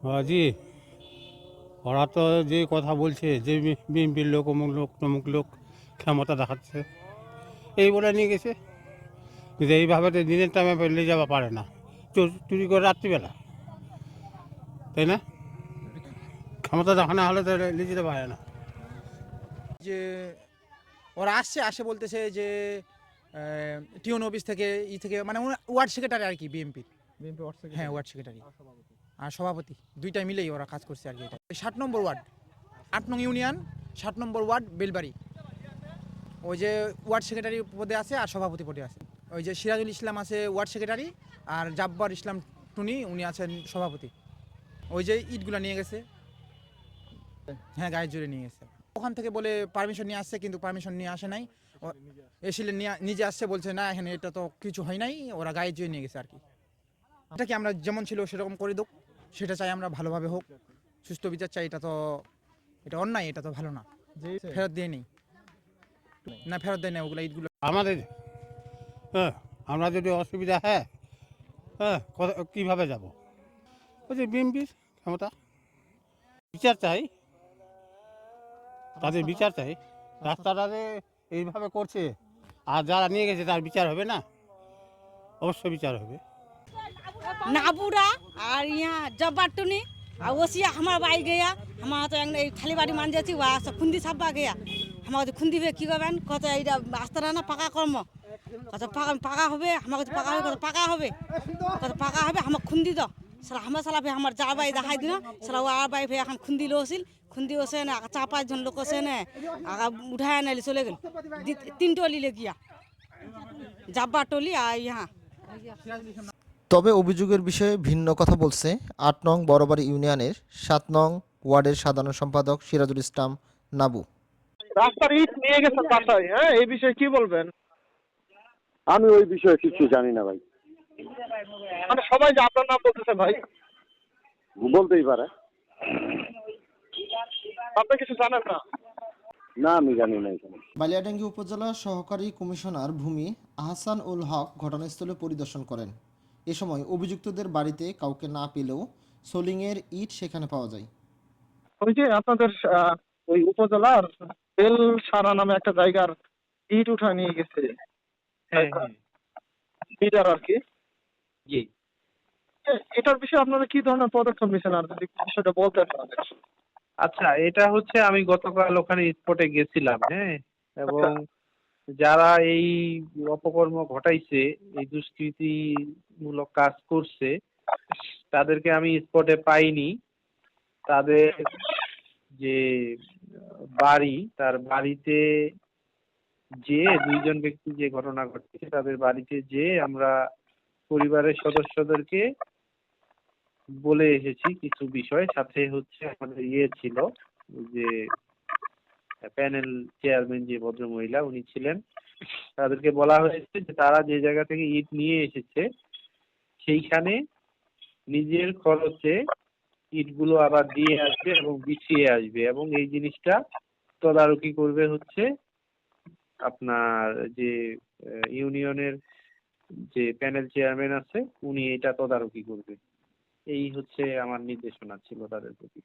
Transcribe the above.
জি, ওরা তো যে কথা বলছে যে বিএনপির লোক অমুক লোক তমুক লোক ক্ষমতা দেখাচ্ছে এই বলে নিয়ে গেছে, কিন্তু এইভাবে তো দিনের টাইমে নিয়ে যাওয়া পারে না, চুরি করে রাত্রিবেলা, তাই না? ক্ষমতা দেখানো হলে তো নিয়ে যেতে পারে না। যে ওরা আসে বলতেছে যে টিউন অফিস থেকে থেকে মানে ওয়ার্ড সেক্রেটারি আর কি বিএমপির। বিএনপি ওয়ার্ড হ্যাঁ, সেক্রেটারি ওয়ার্ড সেক্রেটারি আর সভাপতি দুইটা মিলেই ওরা কাজ করছে আর কি। এটা 7 নম্বর ওয়ার্ড, 8 নং ইউনিয়ন, 7 নম্বর ওয়ার্ড, বেলবাড়ি। ওই যে ওয়ার্ড সেক্রেটারি পদে আছে আর সভাপতি পদে আছে। ওই যে সিরাজুল ইসলাম আছে ওয়ার্ড সেক্রেটারি, আর জাব্বার ইসলাম টুনি উনি আছেন সভাপতি। ওই যে ইটগুলো নিয়ে গেছে, হ্যাঁ গায়ের জোরে নিয়ে গেছে। ওখান থেকে বলে পারমিশন নিয়ে আসছে, কিন্তু পারমিশন নিয়ে আসে নাই। এসিলে নিজে আসছে, বলছে না এখানে এটা তো কিছু হয় নাই, ওরা গায়ের জোরে নিয়ে গেছে আর কি। এটা কি আমরা যেমন ছিল সেরকম করে দেব, সেটা চাই আমরা, ভালোভাবে হোক, সুস্থ বিচার চাই। এটা অন্যায়, এটা তো ভালো না। ফেরত দিয়ে নেই না, ফেরত দেয় না ওগুলো ইটগুলো। আমাদের হ্যাঁ, আমরা যদি অসুবিধা হ্যাঁ হ্যাঁ কীভাবে যাব? ওই যে বিএনপির ক্ষমতা, বিচার চাই, তাদের বিচার চাই। রাস্তাটা যে এইভাবে করছে আর যারা নিয়ে গেছে তার বিচার হবে না? অবশ্যই বিচার হবে। नाबूरा और यहाँ जब्बाटुनी और वसी हमारा बाई गया, हमारा तो खाली बाड़ी मान जाती वहाँ सब खुंदी सब आ गया। हमारा तो खुंदी में की करবেন কত এইটা আস্তারা না পাকা কর্ম, কত পাকা পাকা হবে, আমাকে তো পাকা হবে, কত পাকা হবে, কত পাকা হবে আমার খুন্দি দাও সালা, আমার সালা ভাই আমার যা বাই দেখাই দিনা সালা ও আর বাই ভাই এখন খুন্দি লোছিল, খুন্দি ওসে না 4-5 জন লোক ওসে না আগা উঠায় নাইলে চলে গেল 3 টলি লেগিয়া জাব্বা টলি আর यहाँ। তবে অভিযোগের বিষয়ে ভিন্ন কথা বলছে ৮ নং বড়বাড়ি ইউনিয়নের ৭ নং ওয়ার্ডের সাধারণ সম্পাদক সিরাজুল ইসলাম নাবু। রাস্তার ইট নিয়ে গেছে বাসায়, হ্যাঁ, এই বিষয়ে কি বলবেন? আমি ওই বিষয়ে কিছু জানি না ভাই। মানে সবাই যে আপনার নাম বলতেছে ভাই, বলতেই পারে। আপনি কিছু জানেন না? না, আমি জানি না এখানে। বালিয়াডাঙ্গি উপজেলা সহকারী কমিশনার ভূমি আহসান উল হক ঘটনাস্থলে পরিদর্শন করেন। এ সময় অভিযুক্তদের বাড়িতে কাউকে না পেলেও সোলিংয়ের ইট সেখানে পাওয়া যায়। ওই যে আপনাদের ওই উপজেলার বেলসারা নামে একটা জায়গার ইট উঠা নিয়ে গেছে লিডার আর কি। জি, এটার বিষয়ে আপনারা কি ধরনের পদক্ষেপ নিয়েছেন আর যদি বিষয়টা বলতেন আমাদের। আচ্ছা, এটা হচ্ছে আমি গতকাল ওখানে স্পটে গেছিলাম, হ্যাঁ, এবং যারা এই অপকর্ম ঘটাইছে, এই দুষ্কৃতিমূলক কাজ করছে, তাদেরকে আমি স্পটে পাইনি। তাদের যে বাড়ি, তার বাড়িতে যে 2 জন ব্যক্তি যে ঘটনা ঘটেছে তাদের বাড়িতে যে আমরা পরিবারের সদস্যদেরকে বলে এসেছি কিছু বিষয়, সাথে হচ্ছে আমাদের ছিল যে প্যানেল চেয়ারম্যান যে ভদ্রমহিলা উনি ছিলেন, তাদেরকে বলা হয়েছে যে তারা যে জায়গা থেকে ইট নিয়ে এসেছে সেইখানে নিজের খরচে ইটগুলো আবার দিয়ে আসবে এবং বিছিয়ে আসবে, এবং এই জিনিসটা তদারকি করবে হচ্ছে আপনার যে ইউনিয়নের যে প্যানেল চেয়ারম্যান আছে উনি এটা তদারকি করবে। এই হচ্ছে আমার নির্দেশনা ছিল তাদের প্রতি।